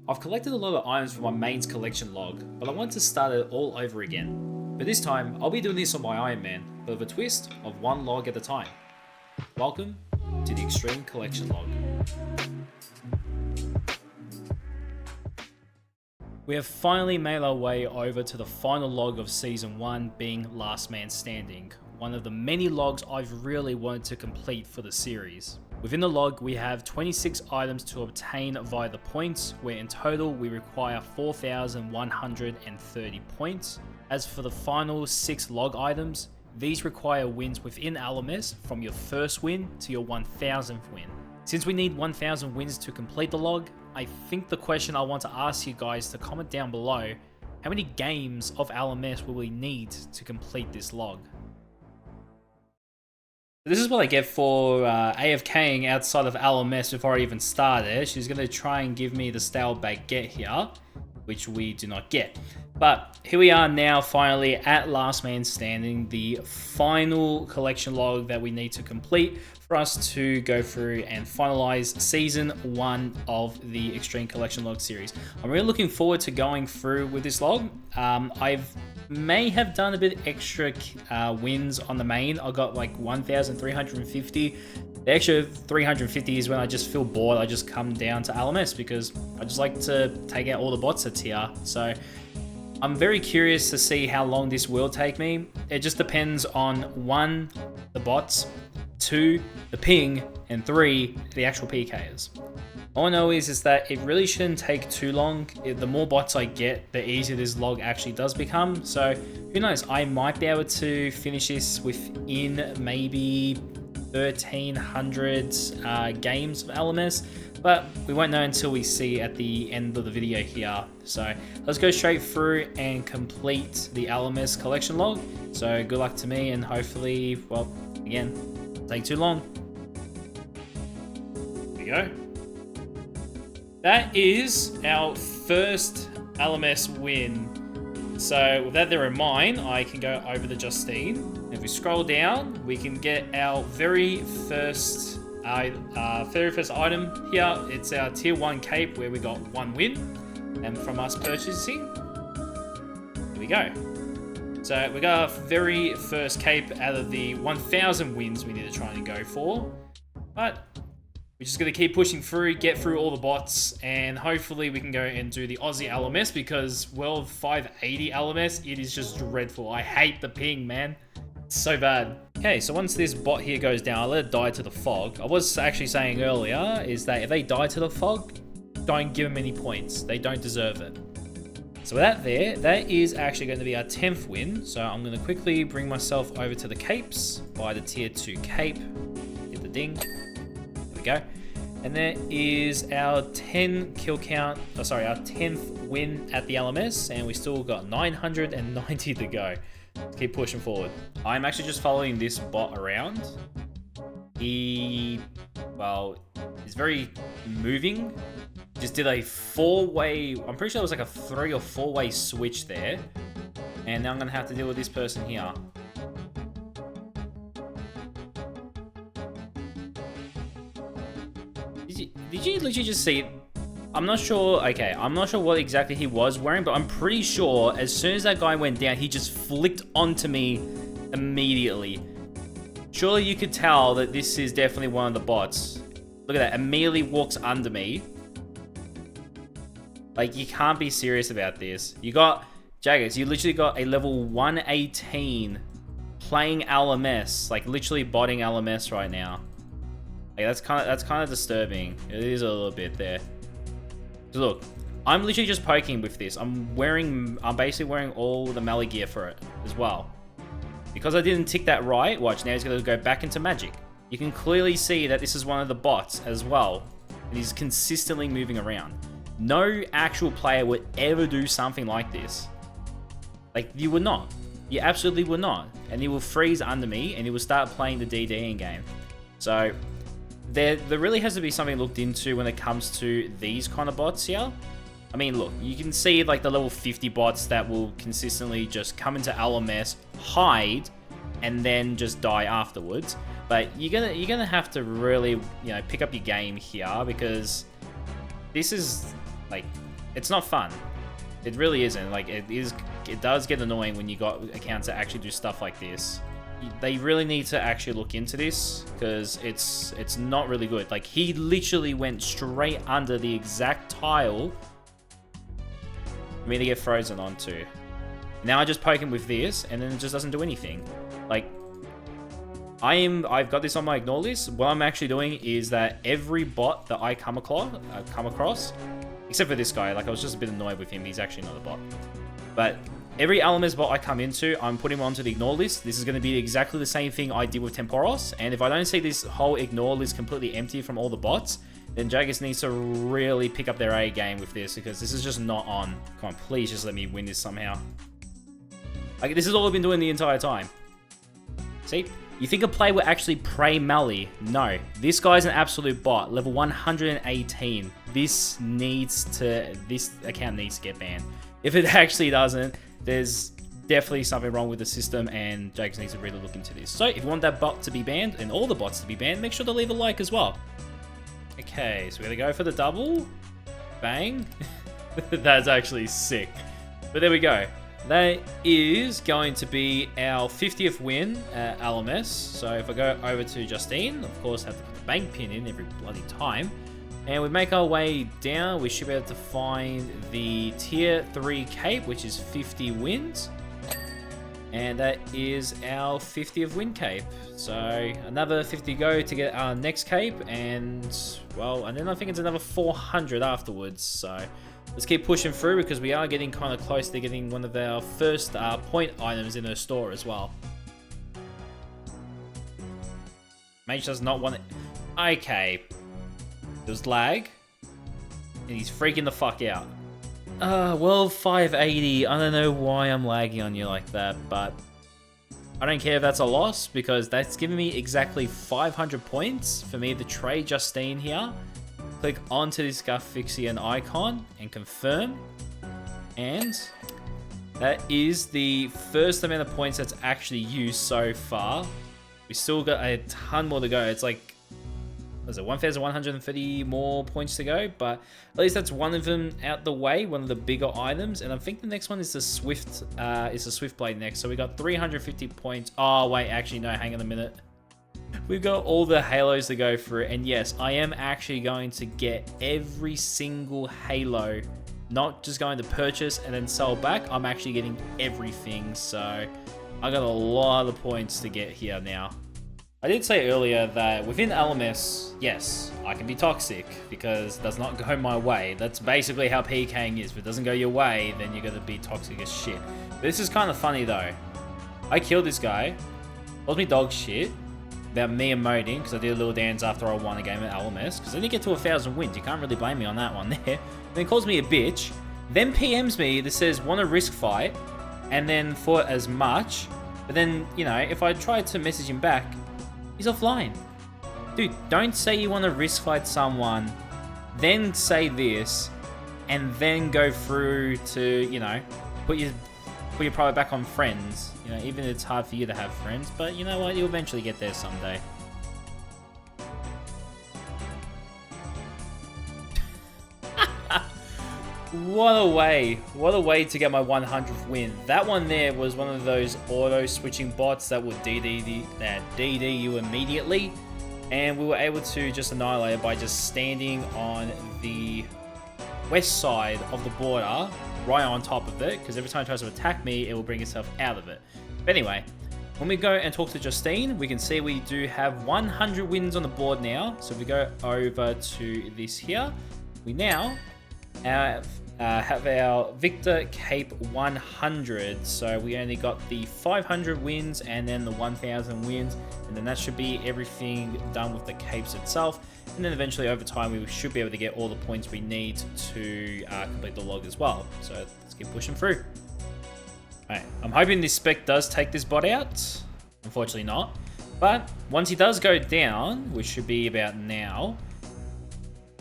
I've collected a lot of items for my mains collection log, but I want to start it all over again. But this time, I'll be doing this on my Iron Man, but with a twist of one log at a time. Welcome to the Extreme Collection Log. We have finally made our way over to the final log of Season 1, being Last Man Standing, one of the many logs I've really wanted to complete for the series. Within the log, we have 26 items to obtain via the points, where in total we require 4,130 points. As for the final 6 log items, these require wins within LMS from your first win to your 1000th win. Since we need 1000 wins to complete the log, I think the question I want to ask you guys to comment down below, how many games of LMS will we need to complete this log? This is what I get for AFKing outside of LMS before I even started. She's going to try and give me the stale baguette here, which we do not get. But here we are now, finally at Last Man Standing, the final collection log that we need to complete for us to go through and finalize Season 1 of the Extreme Collection Log series. I'm really looking forward to going through with this log. May have done a bit extra wins on the main. I got like 1,350. The extra 350 is when I just feel bored. I just come down to LMS because I just like to take out all the bots that's here. So I'm very curious to see how long this will take me. It just depends on 1, the bots, 2, the ping, and 3, the actual PKs. All I know is that it really shouldn't take too long. The more bots I get, the easier this log actually does become. So who knows, I might be able to finish this within maybe 1,300 games of LMS, but we won't know until we see at the end of the video here. So let's go straight through and complete the LMS collection log. So good luck to me, and hopefully, well, again, take too long. There we go. That is our first LMS win. So with that there in mind, I can go over to Justine. If we scroll down, we can get our very first item here. It's our tier 1 cape where we got 1 win, and from us purchasing, here we go. So we got our very first cape out of the 1,000 wins we need to try and go for. But we're just going to keep pushing through, get through all the bots, and hopefully we can go and do the Aussie LMS, because World 580 LMS, it is just dreadful. I hate the ping, man. It's so bad. Okay, so once this bot here goes down, I'll let it die to the fog. I was actually saying earlier is that if they die to the fog, don't give them any points. They don't deserve it. So with that there, that is actually going to be our 10th win. So I'm going to quickly bring myself over to the capes, buy the tier 2 cape, get the ding. Go. And that is our 10 kill count, our 10th win at the LMS, and we still got 990 to go. Let's keep pushing forward. I'm actually just following this bot around. He, well, is very moving. Just did a 4-way, I'm pretty sure it was like a 3 or 4-way switch there. And now I'm gonna have to deal with this person here. Did you literally just see it? I'm not sure, okay, I'm not sure what exactly he was wearing, but I'm pretty sure as soon as that guy went down, he just flicked onto me immediately. Surely you could tell that this is definitely one of the bots. Look at that, immediately walks under me. Like, you can't be serious about this. You got, Jaggers, you literally got a level 118 playing LMS, like literally botting LMS right now. Like, that's kind of disturbing. It is a little bit there. So look, I'm literally just poking with this. I'm basically wearing all the melee gear for it as well. Because I didn't tick that right, watch, now he's gonna go back into magic. You can clearly see that this is one of the bots as well. And he's consistently moving around. No actual player would ever do something like this. Like, you would not. You absolutely would not. And he will freeze under me, and he will start playing the DD in game. So there really has to be something looked into when it comes to these kind of bots here. I mean, look, you can see like the level 50 bots that will consistently just come into LMS, hide, and then just die afterwards. But you're gonna have to really, you know, pick up your game here, because this is like, It's not fun. It really isn't. Like, it does get annoying when you got accounts that actually do stuff like this. They really need to actually look into this, because it's not really good. Like, he literally went straight under the exact tile for me to get frozen onto. Now I just poke him with this, and then it just doesn't do anything. Like, I've got this on my ignore list. What I'm actually doing is that every bot that I come across, except for this guy, like, I was just a bit annoyed with him. He's actually not a bot. But every LMS bot I come into, I'm putting him onto the ignore list. This is going to be exactly the same thing I did with Temporos. And if I don't see this whole ignore list completely empty from all the bots, then Jagex needs to really pick up their A game with this, because this is just not on. Come on, please just let me win this somehow. Like, this is all I've been doing the entire time. See? You think a player will actually pray Mally? No. This guy's an absolute bot. Level 118. This account needs to get banned. If it actually doesn't, there's definitely something wrong with the system, and Jagex needs to really look into this. So if you want that bot to be banned, and all the bots to be banned, make sure to leave a like as well. Okay, so we're gonna go for the double. Bang. That's actually sick. But there we go. That is going to be our 50th win at LMS. So if I go over to Justine, of course, have to put the bank pin in every bloody time. And we make our way down. We should be able to find the tier 3 cape, which is 50 wins. And that is our 50th win cape. So another 50 go to get our next cape. And, well, and then I think it's another 400 afterwards. So let's keep pushing through, because we are getting kind of close to getting one of our first point items in her store as well. Mage does not want it. Okay. There's lag. And he's freaking the fuck out. Well, 580. I don't know why I'm lagging on you like that, but I don't care if that's a loss, because that's giving me exactly 500 points for me to trade Justine here. Click onto this Gutfixian icon and confirm. And that is the first amount of points that's actually used so far. We still got a ton more to go. It's like, what is it, 1,130 more points to go, but at least that's one of them out the way, one of the bigger items. And I think the next one is the Swift, Blade next. So we got 350 points. Oh wait, actually no, hang on a minute. We've got all the halos to go through, and yes, I am actually going to get every single halo, not just going to purchase and then sell back. I'm actually getting everything, so I got a lot of points to get here now. I did say earlier that within LMS, yes, I can be toxic because it does not go my way. That's basically how PKing is. If it doesn't go your way, then you're gonna be toxic as shit. But this is kind of funny though. I killed this guy, calls me dog shit about me emoting because I did a little dance after I won a game at LMS, because I didn't get to 1,000 wins. You can't really blame me on that one there. Then calls me a bitch, then PMs me that says want to risk fight, and then for as much. But then, you know, if I try to message him back, he's offline. Dude, don't say you want to risk fight someone, then say this, and then go through to, you know, put your private back on friends. You know, even if it's hard for you to have friends, but you know what? You'll eventually get there someday. What a way to get my 100th win. That one there was one of those auto switching bots that would DD you immediately, and we were able to just annihilate it by just standing on the west side of the border, right on top of it, because every time it tries to attack me, it will bring itself out of it. But anyway, when we go and talk to Justine, we can see we do have 100 wins on the board now. So if we go over to this here, we now have our Victor Cape 100. So we only got the 500 wins and then the 1,000 wins, and then that should be everything done with the capes itself. And then eventually over time we should be able to get all the points we need to complete the log as well. So let's keep pushing through. Alright, I'm hoping this spec does take this bot out. Unfortunately not. But once he does go down, which should be about now,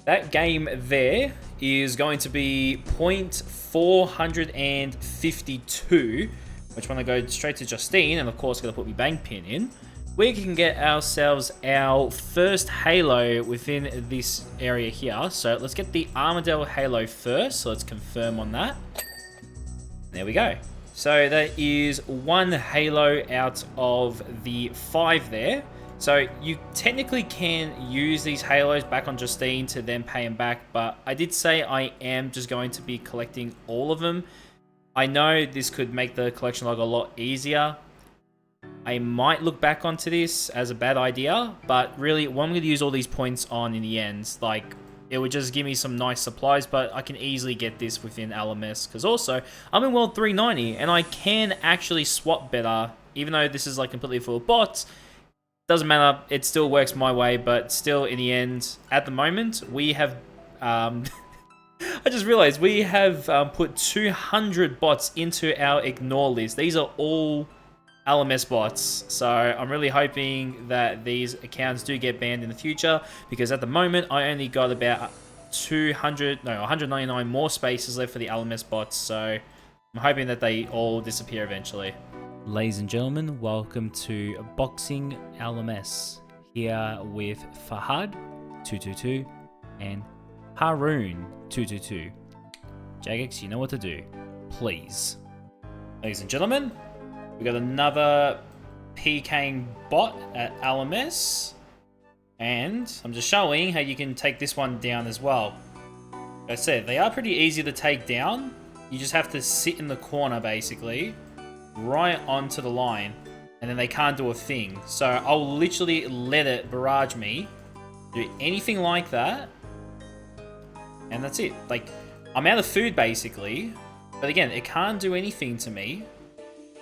that game there is going to be 0.452, which when I go straight to Justine, and of course gonna put my bank pin in, we can get ourselves our first halo within this area here. So let's get the Armadillo halo first. So let's confirm on that. There we go. So that is 1 halo out of the 5 there. So you technically can use these halos back on Justine to then pay him back, but I did say I am just going to be collecting all of them. I know this could make the collection log a lot easier. I might look back onto this as a bad idea, but really what I'm going to use all these points on in the end, like it would just give me some nice supplies, but I can easily get this within LMS, because also I'm in world 390 and I can actually swap better, even though this is like completely full of bots. Doesn't matter, it still works my way, but still in the end, at the moment, we have, I just realized we have put 200 bots into our ignore list. These are all LMS bots, so I'm really hoping that these accounts do get banned in the future, because at the moment I only got about 199 more spaces left for the LMS bots, so I'm hoping that they all disappear eventually. Ladies and gentlemen, welcome to Boxing LMS, here with Fahad 222 and Haroon 222. Jagex, you know what to do, please. Ladies and gentlemen, we got another PKing bot at LMS, and I'm just showing how you can take this one down as well. Like I said, they are pretty easy to take down. You just have to sit in the corner basically, right onto the line, and then they can't do a thing. So I'll literally let it barrage me, do anything like that, and that's it. Like, I'm out of food basically, but again, it can't do anything to me.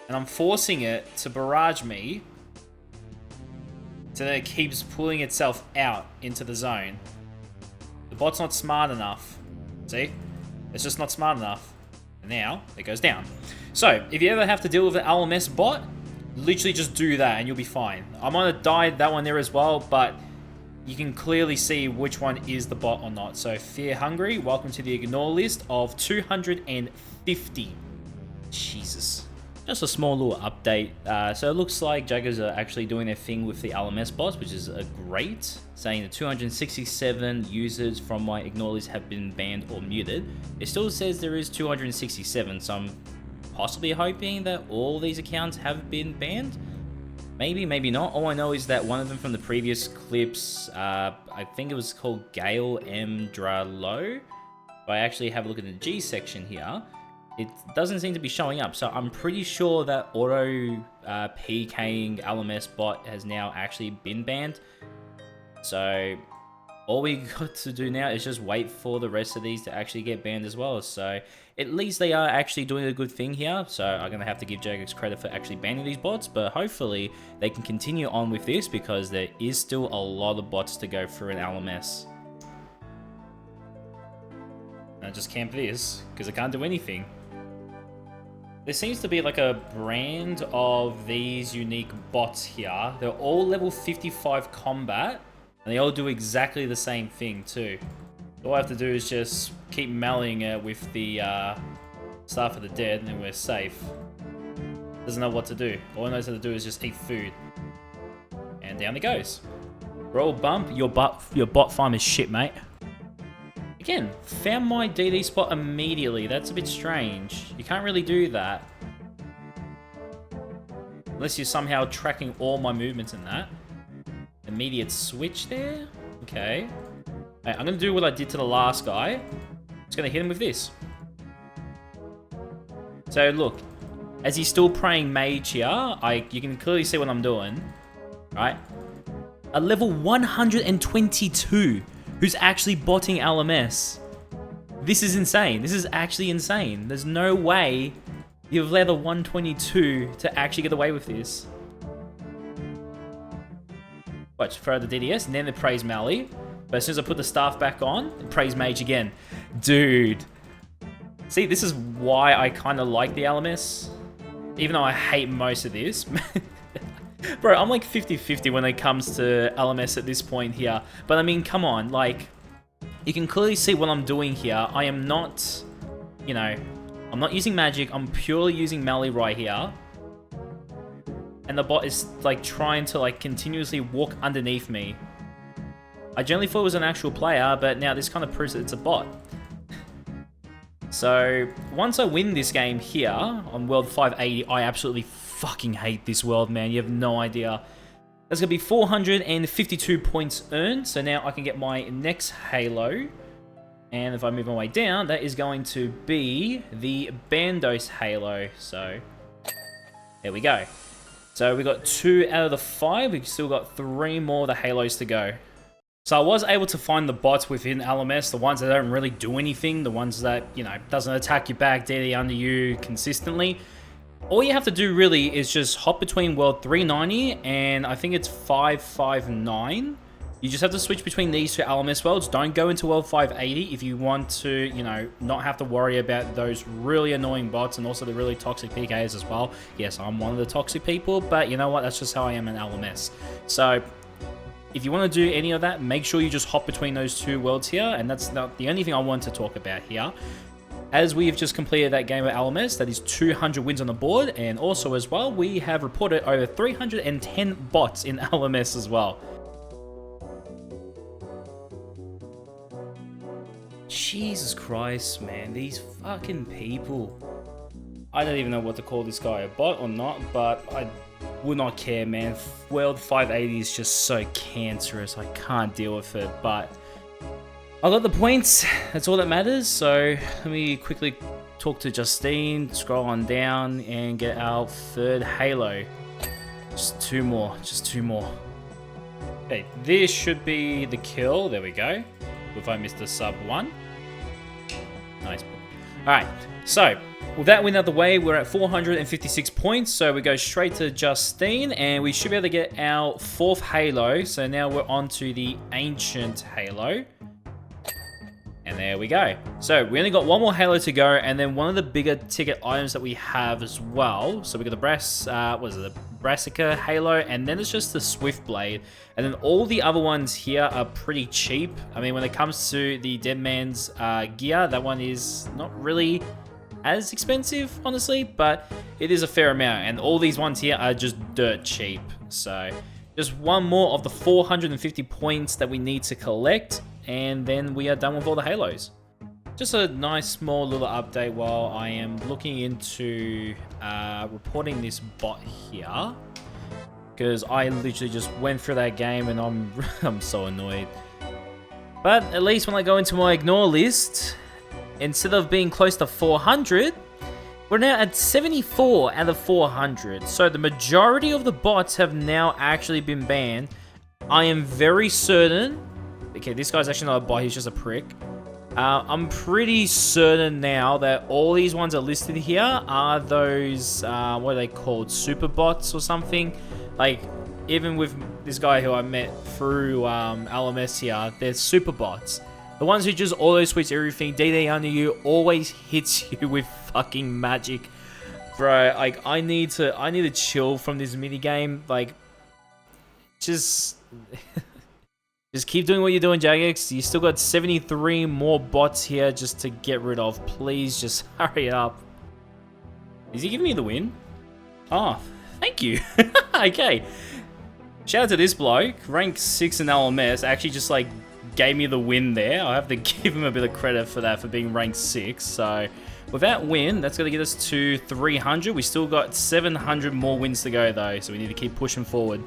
And I'm forcing it to barrage me so that it keeps pulling itself out into the zone. The bot's not smart enough. See? It's just not smart enough. And now, it goes down. So, if you ever have to deal with an LMS bot, literally just do that and you'll be fine. I might have died that one there as well, but you can clearly see which one is the bot or not. So, Fear Hungry, welcome to the ignore list of 250. Jesus. Just a small little update. So it looks like Jaggers are actually doing their thing with the LMS bots, which is great. Saying that 267 users from my ignore list have been banned or muted. It still says there is 267, so I'm possibly hoping that all these accounts have been banned. Maybe, maybe not. All I know is that one of them from the previous clips, I think it was called Gale M. Dralo. If I actually have a look at the G section here, it doesn't seem to be showing up, so I'm pretty sure that auto PKing LMS bot has now actually been banned. So all we got to do now is just wait for the rest of these to actually get banned as well. So at least they are actually doing a good thing here. So I'm going to have to give Jagex credit for actually banning these bots, but hopefully they can continue on with this, because there is still a lot of bots to go through in LMS. And I just camp this because I can't do anything. There seems to be like a brand of these unique bots here. They're all level 55 combat, and they all do exactly the same thing too. All I have to do is just keep meleeing it with the Staff of the Dead, and then we're safe. Doesn't know what to do. All it knows how to do is just eat food. And down it goes. Roll bump, your bot farm is shit, mate. Again, found my DD spot immediately. That's a bit strange. You can't really do that. Unless you're somehow tracking all my movements in that. Immediate switch there? Okay. Right, I'm going to do what I did to the last guy. Just going to hit him with this. So look, as he's still praying mage here, you can clearly see what I'm doing. Right? A level 122. Who's actually botting LMS. This is insane. This is actually insane. There's no way you've let a 122 to actually get away with this. Watch, throw the DDS, and then the praise melee. But as soon as I put the staff back on, praise mage again. Dude. See, this is why I kind of like the LMS. Even though I hate most of this. Bro, I'm like 50-50 when it comes to LMS at this point here. But I mean, come on, like, you can clearly see what I'm doing here. I am not, you know, I'm not using magic. I'm purely using melee right here. and the bot is like trying to like continuously walk underneath me. I generally thought it was an actual player, but now this kind of proves that it's a bot. So once I win this game here on World 580, I absolutely fucking hate this world, man. You have no idea. That's going to be 452 points earned. So now I can get my next Halo. And if I move my way down, that is going to be the Bandos Halo. So there we go. So we got 2 out of the 5. We've still got 3 more of the Halos to go. So I was able to find the bots within LMS, the ones that don't really do anything, the ones that, you know, doesn't attack your back, DD under you consistently. All you have to do really is just hop between World 390 and I think it's 559. You just have to switch between these 2 LMS worlds. Don't go into World 580 if you want to, you know, not have to worry about those really annoying bots and also the really toxic PKs as well. Yes, I'm one of the toxic people, but you know what? That's just how I am in LMS. So if you want to do any of that, make sure you just hop between those 2 worlds here, and that's not the only thing I want to talk about here. As we have just completed that game of LMS, that is 200 wins on the board, and also as well, we have reported over 310 bots in LMS as well. Jesus Christ, man, these fucking people. I don't even know what to call this guy, a bot or not, but I would not care, man. World 580 is just so cancerous. I can't deal with it, but I got the points. That's all that matters. So let me quickly talk to Justine, scroll on down, and get our 3rd Halo. Just 2 more. Just 2 more. Okay, this should be the kill. There we go. If I missed the sub 1. Nice. Alright, so with that win out the way, we're at 456 points, so we go straight to Justine, and we should be able to get our 4th Halo. So now we're on to the Ancient Halo. And there we go. So we only got 1 more Halo to go, and then one of the bigger ticket items that we have as well. So we got the the Brassica Halo, and then it's just the Swift Blade. And then all the other ones here are pretty cheap. I mean, when it comes to the Deadman's gear, that one is not really as expensive, honestly, but it is a fair amount. And all these ones here are just dirt cheap. So just 1 more of the 450 points that we need to collect, and then we are done with all the Halos. Just a nice small little update while I am looking into reporting this bot here, because I literally just went through that game and I'm so annoyed. But at least when I go into my ignore list, instead of being close to 400, we're now at 74 out of 400. So the majority of the bots have now actually been banned. I am very certain. Okay, this guy's actually not a bot, he's just a prick. I'm pretty certain now that all these ones are listed here are those, what are they called, super bots or something? Like, even with this guy who I met through LMS here, they're super bots. The ones who just auto-switch everything, DD under you, always hits you with fucking magic. Bro, like, I need to chill from this minigame. Like, just keep doing what you're doing, Jagex. You still got 73 more bots here just to get rid of. Please just hurry up. Is he giving me the win? Oh, thank you. Okay. Shout out to this bloke. Rank 6 in LMS. Actually just like gave me the win there. I have to give him a bit of credit for that, for being ranked 6. So with that win, that's going to get us to 300. We still got 700 more wins to go though. So we need to keep pushing forward.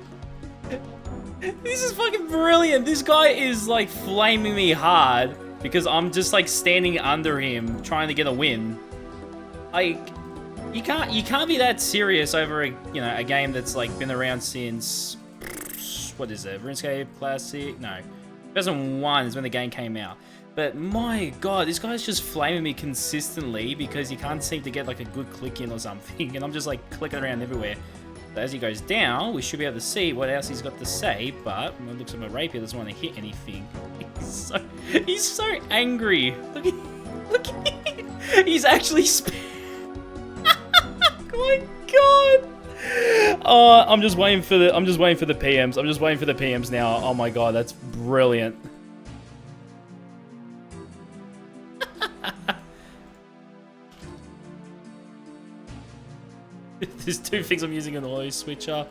This is fucking brilliant. This guy is like flaming me hard because I'm just like standing under him trying to get a win. Like, you can't be that serious over a game that's like been around since, what is it, RuneScape Classic? No, 2001 is when the game came out. But my god, this guy's just flaming me consistently because he can't seem to get like a good click in or something, and I'm just like clicking around everywhere. As he goes down, we should be able to see what else he's got to say, but when it looks at my rapier, doesn't want to hit anything. He's so angry. Look at him. He's actually oh my god. Oh, I'm just waiting for the PMs. I'm just waiting for the PMs now. Oh my god, that's brilliant. There's two things I'm using an auto switcher.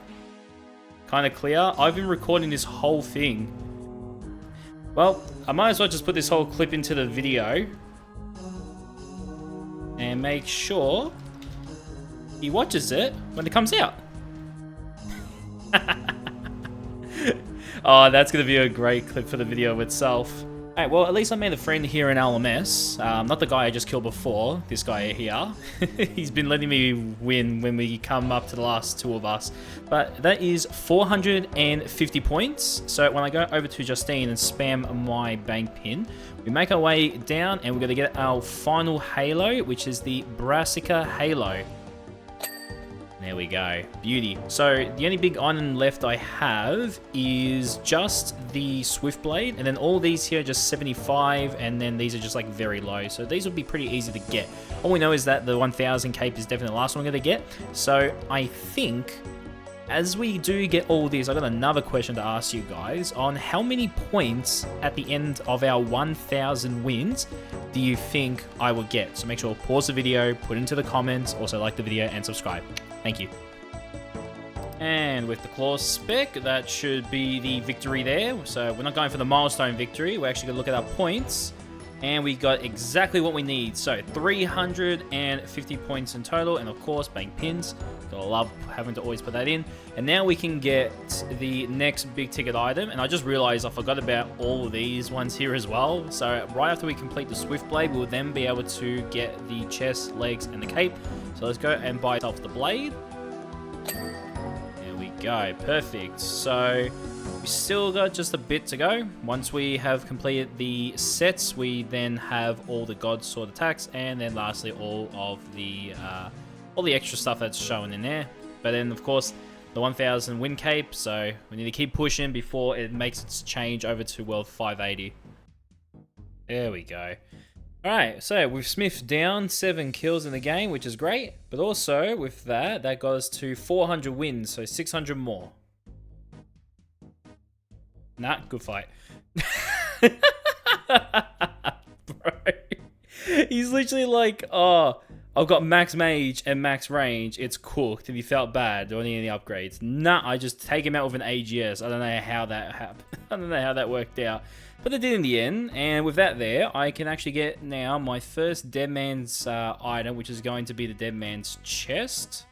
Kind of clear. I've been recording this whole thing. Well, I might as well just put this whole clip into the video. And make sure he watches it when it comes out. Oh, that's going to be a great clip for the video itself. Alright, well, at least I made a friend here in LMS. Not the guy I just killed before, this guy here. He's been letting me win when we come up to the last two of us. But that is 450 points. So when I go over to Justine and spam my bank pin, we make our way down and we're going to get our final halo, which is the Brassica Halo. There we go. Beauty. So the only big item left I have is just the Swift Blade, and then all these here are just 75, and then these are just like very low. So these would be pretty easy to get. All we know is that the 1000 cape is definitely the last one we're going to get. So I think as we do get all these, I've got another question to ask you guys on how many points at the end of our 1000 wins do you think I will get? So make sure to pause the video, put it into the comments, also like the video and subscribe. Thank you. And with the claw spec, that should be the victory there. So we're not going for the milestone victory. We're actually going to look at our points. And we got exactly what we need. So 350 points in total. And of course, bank pins. Gotta love having to always put that in. And now we can get the next big ticket item. And I just realized I forgot about all of these ones here as well. So right after we complete the Swift Blade, we'll then be able to get the chest, legs, and the cape. So let's go and buy ourselves the blade. There we go. Perfect. So we still got just a bit to go. Once we have completed the sets, we then have all the Godsword attacks, and then lastly all the extra stuff that's shown in there. But then of course the 1000 win cape. So we need to keep pushing before it makes its change over to World 580. There we go. Alright, so we've smithed down 7 kills in the game, which is great. But also, with that got us to 400 wins, so 600 more. Nah, good fight. Bro, he's literally like, oh, I've got max mage and max range, it's cooked, and he felt bad, do I need any upgrades? Nah, I just take him out with an AGS. I don't know how that happened. I don't know how that worked out. But it did in the end, and with that there, I can actually get now my first Deadman's item, which is going to be the Deadman's chest.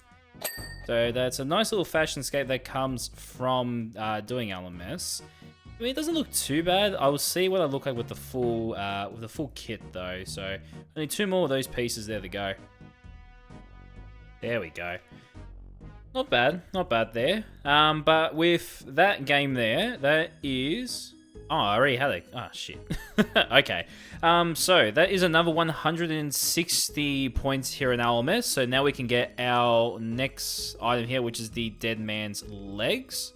So that's a nice little fashion scape that comes from doing LMS. I mean, it doesn't look too bad. I will see what I look like with the full kit though. So only 2 more of those pieces there to go. There we go. Not bad there. But with that game there, that is. Oh, I already had it. Oh, shit. Okay. So that is another 160 points here in LMS. So now we can get our next item here, which is the Deadman's legs.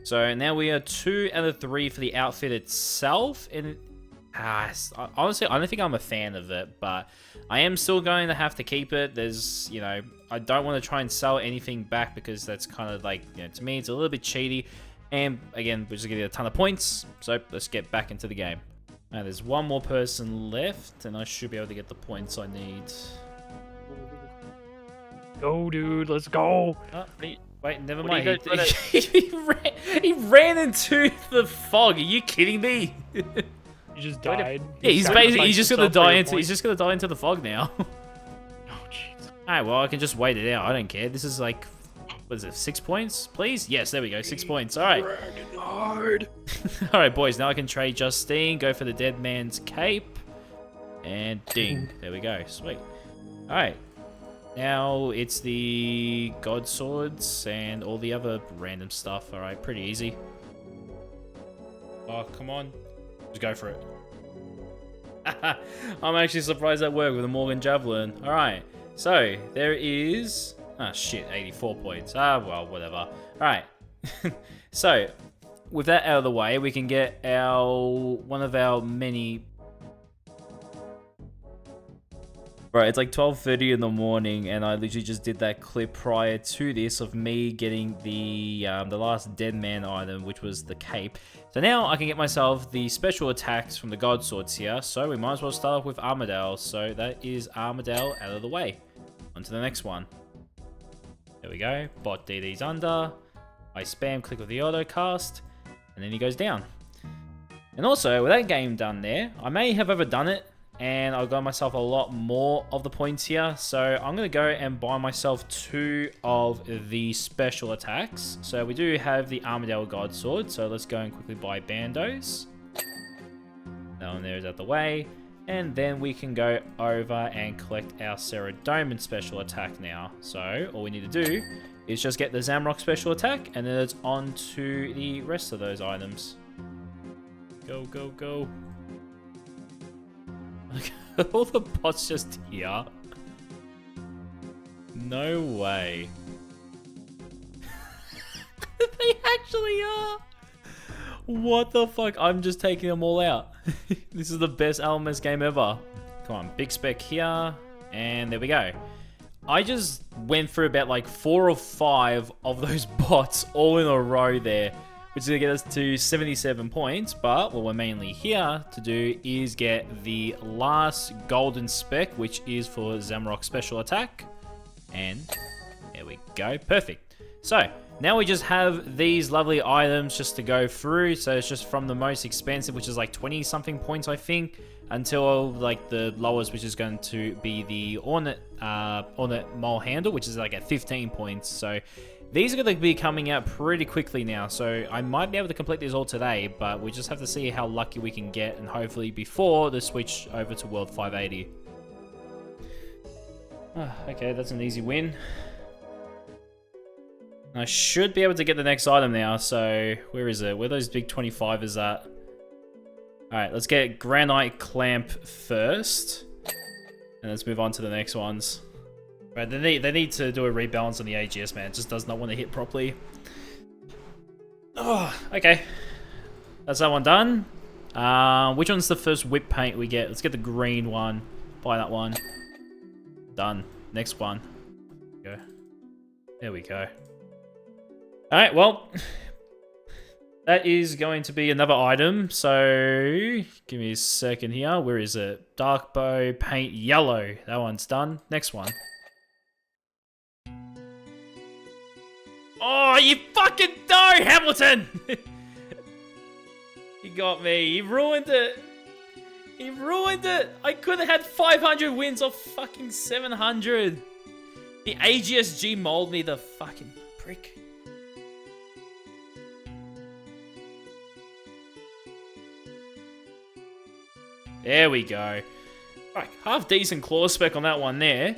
So now we are 2 out of 3 for the outfit itself. And honestly, I don't think I'm a fan of it, but I am still going to have to keep it. There's, you know, I don't want to try and sell anything back because that's kind of like, you know, to me, it's a little bit cheaty. And again, we're just gonna get a ton of points. So let's get back into the game. Now there's one more person left, and I should be able to get the points I need. Go, dude, let's go. Oh, wait, never mind. He ran into the fog. Are you kidding me? You just died. Yeah, he's just gonna die into the fog now. Oh jeez. Alright, well I can just wait it out. I don't care. This is like, what is it, 6 points, please? Yes, there we go, 6 points. Alright. Alright, boys, now I can trade Justine, go for the Deadman's cape, and ding. There we go, sweet. Alright. Now it's the Godswords and all the other random stuff. Alright, pretty easy. Oh, come on. Just go for it. I'm actually surprised that worked with a Morgan Javelin. Alright, so there is... Ah, shit, 84 points. Ah, well, whatever. Alright. So, with that out of the way, we can get one of our many... Right, it's like 12:30 in the morning, and I literally just did that clip prior to this of me getting the last Deadman item, which was the cape. So now I can get myself the special attacks from the Godswords here, so we might as well start off with Armadale. So that is Armadale out of the way. On to the next one. There we go. Bot DD's under. I spam click with the auto cast, and then he goes down. And also, with that game done there, I may have overdone it, and I've got myself a lot more of the points here. So I'm going to go and buy myself 2 of the special attacks. So we do have the Armadale Godsword, so let's go and quickly buy Bandos. That one there is out the way. And then we can go over and collect our Ceridome special attack now. So all we need to do is just get the Zamrock special attack, and then it's on to the rest of those items. Go, go, go. All the bots just here. No way. They actually are. What the fuck? I'm just taking them all out. This is the best LMS game ever. Come on, big spec here. And there we go. I just went through about like 4 or 5 of those bots all in a row there, which is going to get us to 77 points. But what we're mainly here to do is get the last golden spec, which is for Zamrock special attack. And there we go. Perfect. So now we just have these lovely items just to go through. So it's just from the most expensive, which is like 20 something points, I think, until like the lowest, which is going to be the Ornate Mole Handle, which is like at 15 points. So these are going to be coming out pretty quickly now. So I might be able to complete these all today, but we just have to see how lucky we can get, and hopefully before the switch over to World 580. Okay, that's an easy win. I should be able to get the next item now, so where is it? Where are those big 25s at? Alright, let's get Granite Clamp first, and let's move on to the next ones. Right, they need to do a rebalance on the AGS, man. It just does not want to hit properly. Oh, okay. That's that one done. Which one's the first whip paint we get? Let's get the green one. Buy that one. Done. Next one. Go. There we go. Alright, well, that is going to be another item, so give me a second here. Where is it? Dark Bow, paint yellow. That one's done. Next one. Oh, you fucking no, Hamilton! He got me. He ruined it. He ruined it. I could have had 500 wins off fucking 700. The AGSG mold me, the fucking prick. There we go. Right, half decent claw spec on that one there.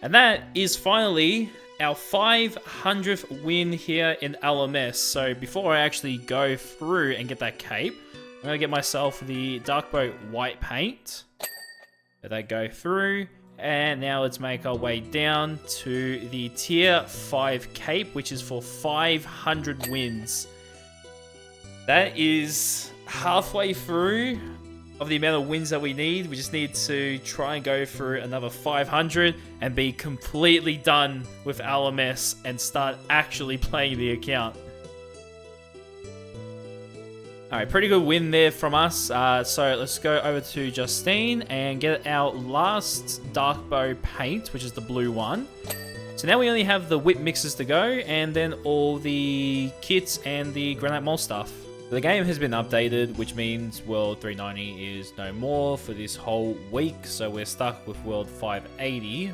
And that is finally our 500th win here in LMS. So before I actually go through and get that cape, I'm going to get myself the Darkbow white paint. Let that go through. And now let's make our way down to the tier 5 cape, which is for 500 wins. That is halfway through of the amount of wins that we need. We just need to try and go through another 500 and be completely done with LMS and start actually playing the account. Alright, pretty good win there from us. So let's go over to Justine and get our last Darkbow paint, which is the blue one. So now we only have the whip mixes to go, and then all the kits and the Granite Mole stuff. The game has been updated, which means World 390 is no more for this whole week, so we're stuck with World 580.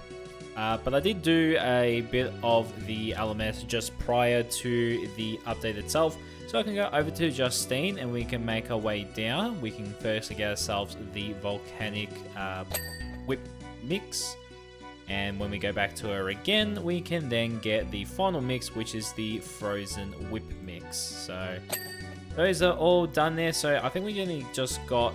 But I did do a bit of the LMS just prior to the update itself, so I can go over to Justine and we can make our way down. We can first get ourselves the volcanic whip mix, and when we go back to her again, we can then get the final mix, which is the frozen whip mix. So those are all done there. So I think we only just got,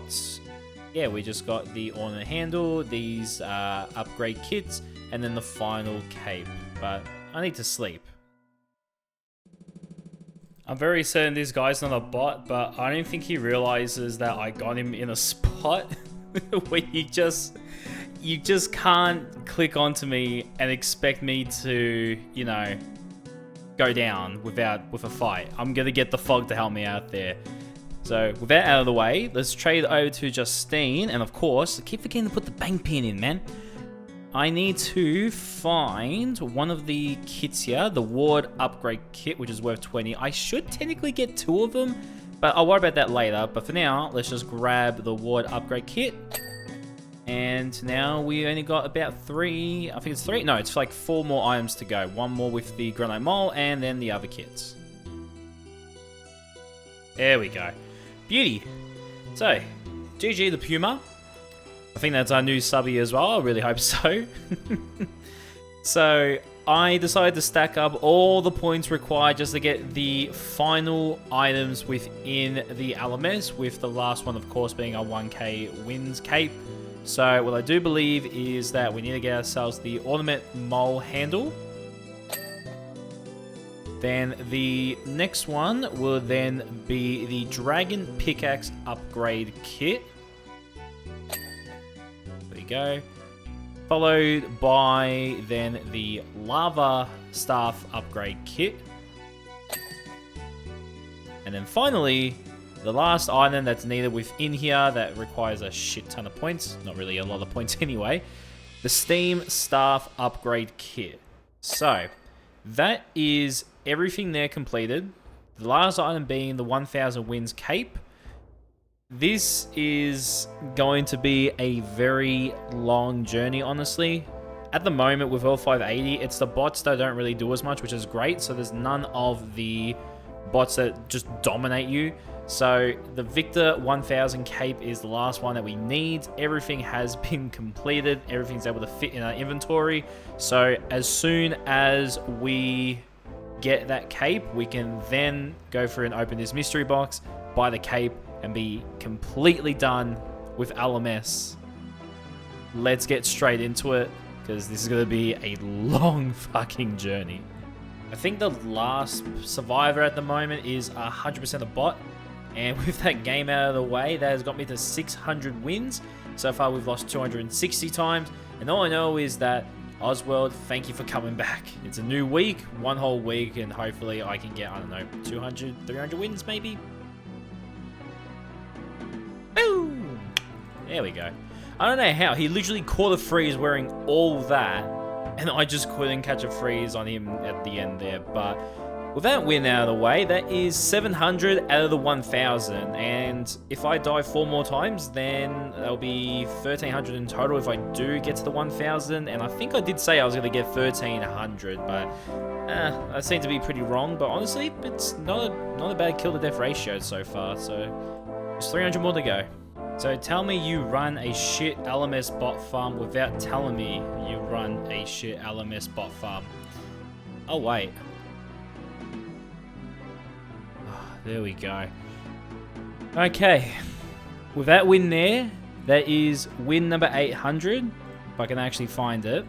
yeah, we just got the ornament handle, these upgrade kits, and then the final cape. But I need to sleep. I'm very certain this guy's not a bot, but I don't think he realizes that I got him in a spot where you just can't click onto me and expect me to, you know, go down with a fight. I'm gonna get the fog to help me out there. So with that out of the way, let's trade over to Justine, and of course, I keep forgetting to put the bank pin in, man. I need to find one of the kits here, the ward upgrade kit, which is worth 20. I should technically get 2 of them, but I'll worry about that later. But for now, let's just grab the ward upgrade kit. And now we only got about 3, I think it's 3? No, it's like 4 more items to go. 1 more with the granite mole and then the other kits. There we go. Beauty. So, GG the Puma. I think that's our new subby as well. I really hope so. So, I decided to stack up all the points required just to get the final items within the LMS, with the last one, of course, being our 1k wins cape. So, what I do believe is that we need to get ourselves the ornament mole handle. Then the next one will then be the dragon pickaxe upgrade kit. Go. Followed by then the lava staff upgrade kit. And then finally, the last item that's needed within here that requires a shit ton of points. Not really a lot of points anyway. The steam staff upgrade kit. So, that is everything there completed. The last item being the 1000 wins cape. This is going to be a very long journey, honestly. At the moment, with L580, it's the bots that don't really do as much, which is great. So there's none of the bots that just dominate you. So the Victor 1000 cape is the last one that we need. Everything has been completed. Everything's able to fit in our inventory. So as soon as we get that cape, we can then go through and open this mystery box, buy the cape, and be completely done with LMS. Let's get straight into it, because this is going to be a long fucking journey. I think the last survivor at the moment is 100% a bot, and with that game out of the way, that has got me to 600 wins. So far we've lost 260 times, and all I know is that Godsword, thank you for coming back. It's a new week, 1 whole week, and hopefully I can get, I don't know, 200, 300 wins maybe? Boom! There we go. I don't know how. He literally caught a freeze wearing all that, and I just couldn't catch a freeze on him at the end there. But with that win out of the way, that is 700 out of the 1000. And if I die 4 more times, then that'll be 1300 in total if I do get to the 1000. And I think I did say I was going to get 1300, but I seem to be pretty wrong. But honestly, it's not a bad kill to death ratio so far. So there's 300 more to go. So tell me you run a shit LMS bot farm without telling me you run a shit LMS bot farm. Oh wait. There we go. Okay. With that win there, that is win number 800. If I can actually find it.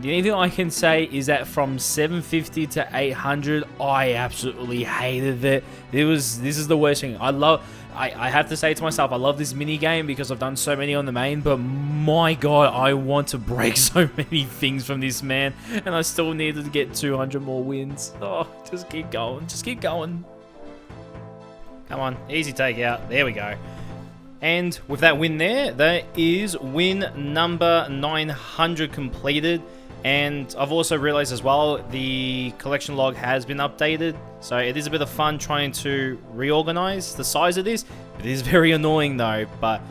The only thing I can say is that from 750 to 800, I absolutely hated it. This is the worst thing. I have to say to myself, I love this mini game because I've done so many on the main, but my god, I want to break so many things from this man, and I still needed to get 200 more wins. Oh, just keep going. Just keep going. Come on, easy takeout. There we go. And with that win there, that is win number 900 completed. And I've also realized as well, the collection log has been updated. So it is a bit of fun trying to reorganize the size of this. It is very annoying though, but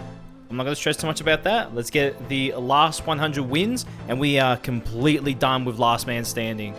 I'm not going to stress too much about that. Let's get the last 100 wins, and we are completely done with Last Man Standing.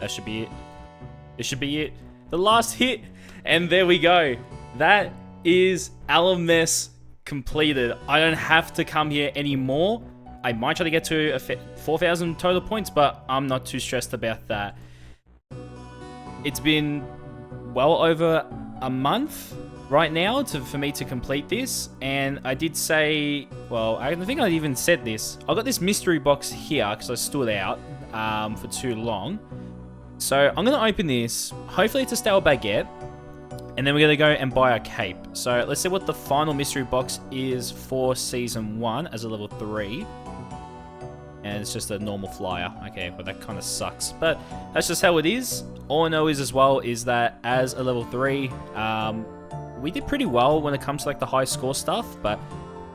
That should be it. This should be it. The last hit. And there we go. That is LMS completed. I don't have to come here anymore. I might try to get to 4,000 total points, but I'm not too stressed about that. It's been well over a month right now for me to complete this, and I did say, well, I think I even said this. I got this mystery box here because I stood out for too long. So I'm going to open this. Hopefully it's a stale baguette. And then we're going to go and buy a cape. So let's see what the final mystery box is for Season 1 as a level 3. And it's just a normal flyer. Okay, well that kind of sucks. But that's just how it is. All I know is as well is that as a level 3, we did pretty well when it comes to like the high score stuff. But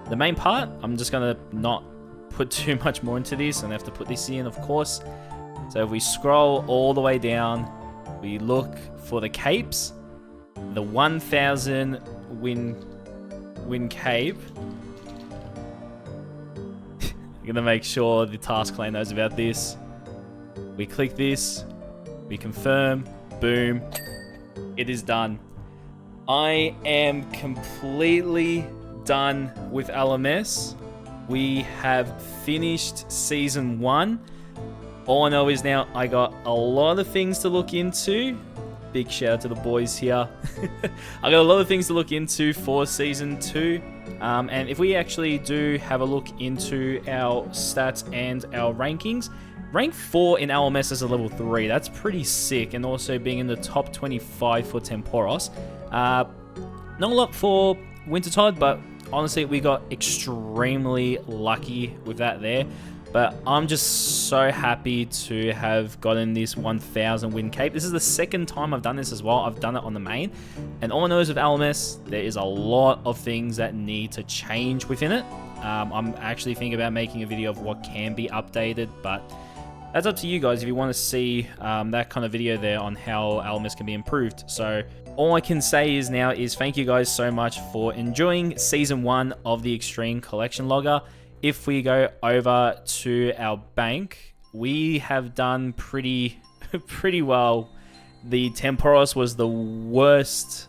the main part, I'm just going to not put too much more into this. And I have to put this in, of course. So if we scroll all the way down, we look for the capes. The 1,000 win cape. I'm gonna make sure the task lane knows about this. We click this, we confirm, boom, it is done. I am completely done with LMS. We have finished Season 1. All I know is now I got a lot of things to look into. Big shout out to the boys here. I got a lot of things to look into for Season 2. And if we actually do have a look into our stats and our rankings, rank 4 in LMS as a level 3, that's pretty sick. And also being in the top 25 for Temporos. Not a lot for Wintertide, but honestly, we got extremely lucky with that there. But I'm just so happy to have gotten this 1,000 win cape. This is the second time I've done this as well. I've done it on the main. And all I know is with LMS, there is a lot of things that need to change within it. I'm actually thinking about making a video of what can be updated, but that's up to you guys if you want to see that kind of video there on how LMS can be improved. So all I can say is now is thank you guys so much for enjoying Season 1 of the Extreme Collection Logger. If we go over to our bank, we have done pretty well. The Temporos was the worst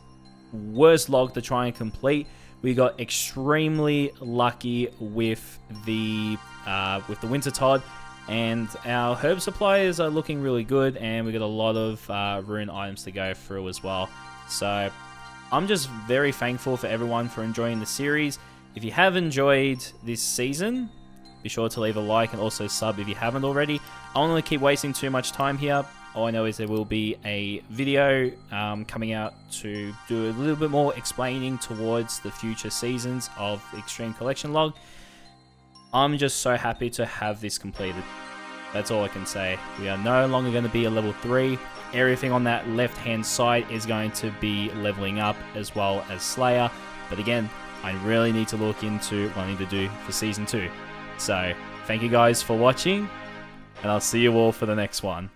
log to try and complete. We got extremely lucky with the Wintertide, and our herb supplies are looking really good, and we got a lot of rune items to go through as well. So I'm just very thankful for everyone for enjoying the series. If you have enjoyed this season, be sure to leave a like and also sub if you haven't already. I don't want to keep wasting too much time here. All I know is there will be a video coming out to do a little bit more explaining towards the future seasons of Extreme Collection Log. I'm just so happy to have this completed. That's all I can say. We are no longer going to be a level 3. Everything on that left-hand side is going to be leveling up as well as Slayer. But again, I really need to look into what I need to do for Season 2. So, thank you guys for watching, and I'll see you all for the next one.